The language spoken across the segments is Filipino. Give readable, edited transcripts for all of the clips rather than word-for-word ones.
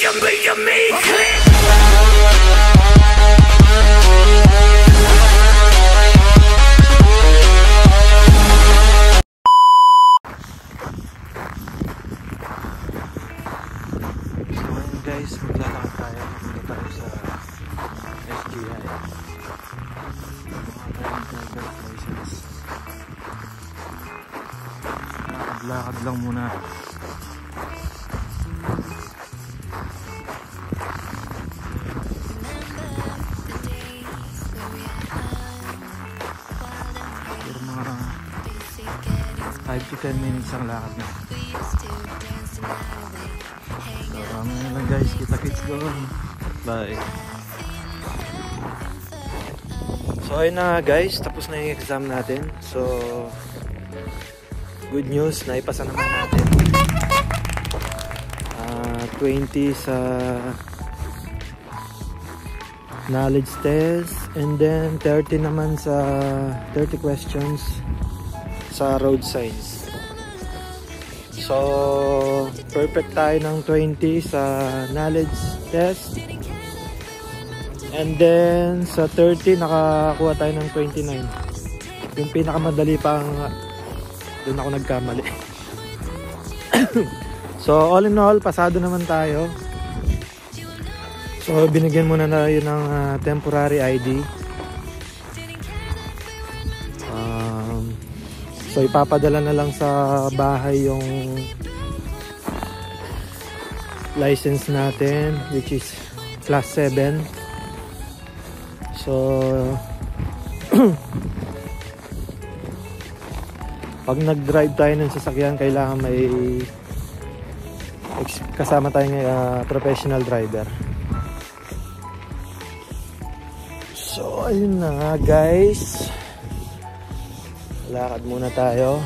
Guys, maglalakad tayo. Punta tayo sa SGI. Lakad lang muna. Pero mga 5 to 10 minutes ang lakad na. Mamaya lang guys, kita-kits doon. Bye. So ayun na guys, tapos na yung exam natin. So good news, naipasa naman natin 20 sa knowledge test, and then 30 naman sa 30 questions sa road signs. So perfect tayo ng 20 sa knowledge test, and then sa 30 nakakuha tayo ng 29. Yung pinakamadali pang doon ako nagkamali. So all in all, pasado naman tayo. So binigyan muna na yun ng temporary ID. So ipapadala na lang sa bahay yung license natin, which is class 7. So pag nag-drive tayo ng sasakyan, kailangan may kasama tayong professional driver. So ayun na nga guys, lakad muna tayo.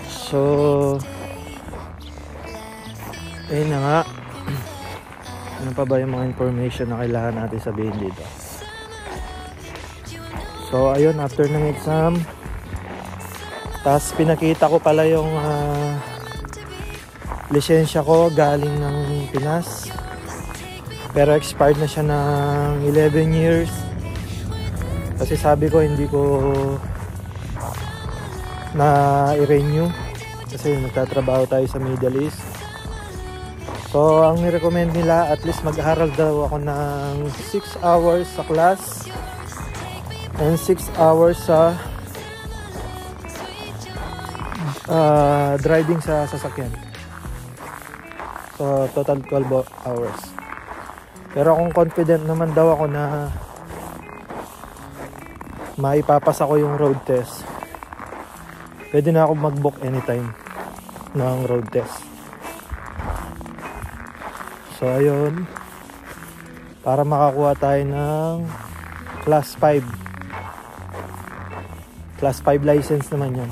So ayun na nga. Ano pa ba yung mga information na kailangan natin sabihin dito? So ayun, after ng exam, tapos pinakita ko pala yung lisensya ko galing ng Pinas, pero expired na siya ng 11 years kasi sabi ko hindi ko na i-renew kasi nagtatrabaho tayo sa Middle East. So ang ni-recommend nila, at least mag-aral daw ako ng 6 hours sa class and 6 hours sa driving sa sasakyan. So total 12 hours. Pero kung confident naman daw ako na maipapasa ko yung road test, pwede na ako mag-book anytime ng road test. So ayun, para makakuha tayo ng class 5. Class 5 license naman yan.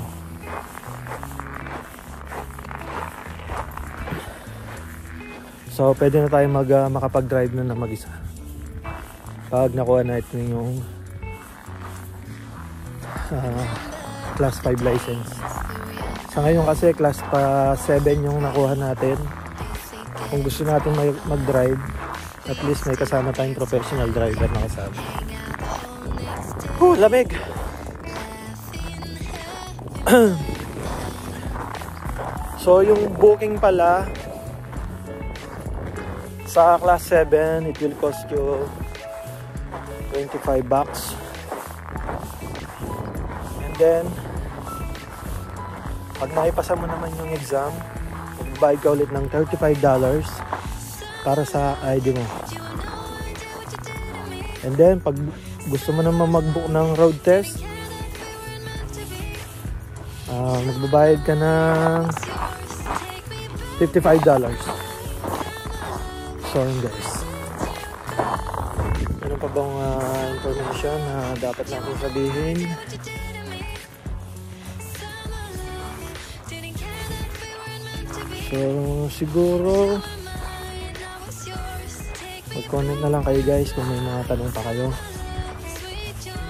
So pwede na tayo makapag-drive na mag-isa pag nakuha natin yung class 5 license. Sa ngayon kasi class 7 yung nakuha natin. Kung gusto natin mag-drive, at least may kasama tayong professional driver na kasama. Lamig! So yung booking pala sa class 7, it will cost you $25. And then pag naipasa mo naman yung exam, magbabayad ka ulit ng $35 para sa ID mo. And then pag gusto mo naman mag-book ng road test, magbabayad ka ng $55. So yun guys, ano pa bang information na dapat natin sabihin? So siguro mag-comment na lang kayo guys kung may mga tanong pa kayo.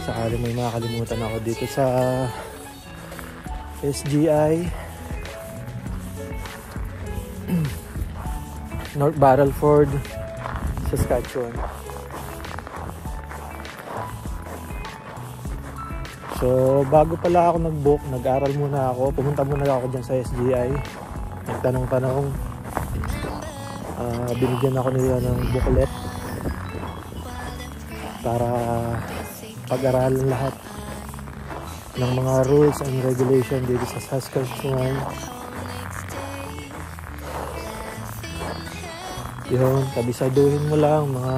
sakali may makakalimutan ako dito sa SGI North Battleford, Saskatchewan. So bago pala ako nag-book, nag-aral muna ako, pumunta muna ako dyan sa SGI, nagtanong-tanong, binigyan ako nila ng booklet para pag-aralan lahat ng mga rules and regulation dito sa Saskatchewan. Yun, kabisaduhin mo lang mga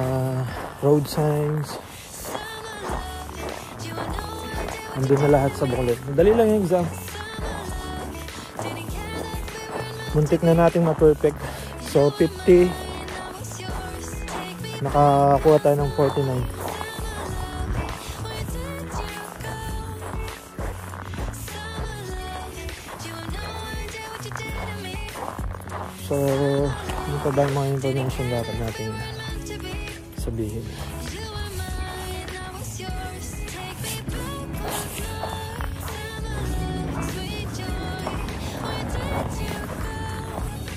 road signs. Andun na lahat sa booklet. Madali lang yung exam. Muntik na nating ma-perfect. So 50, nakakuha tayo ng 49. So, ano pa ba yung mga information dapat natin sabihin?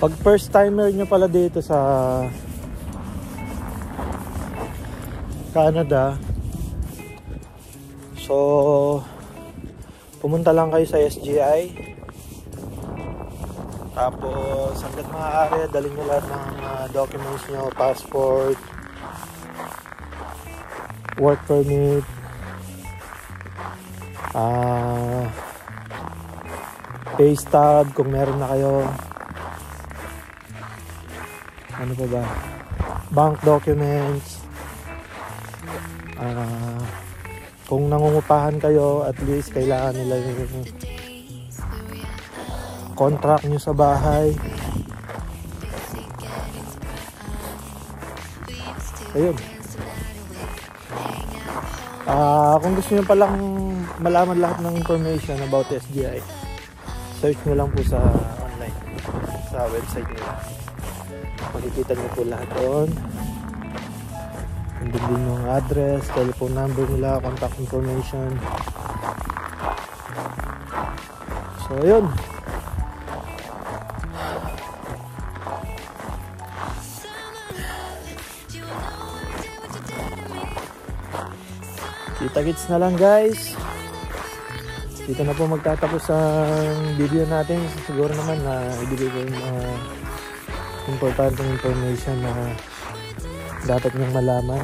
Pag first timer nyo pala dito sa Canada, so pumunta lang kayo sa SGI. Tapos hanggat maaari, dalhin nyo lahat ng documents nyo, passport, work permit, pay stub kung meron na kayo, ano pa ba, bank documents, kung nangungupahan kayo, at least kailangan nila yung contract nyo sa bahay. Ayun. Kung gusto nyo palang malaman lahat ng information about SGI, search nyo lang po sa online, sa website nila. Makikita nyo po lahat doon. Andun din yung address, telephone number nila, contact information. So ayun. Kita-kits na lang guys. Dito na po magtatapos ang video natin. Siguro naman na ibigay ko yung importanteng information na dapat nyong malaman.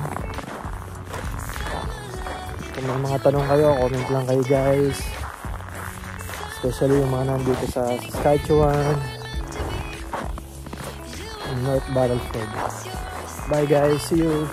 Kung may mga tanong kayo, comment lang kayo guys. Especially yung mga nandito sa Saskatchewan, North Battleford. Bye guys, see you.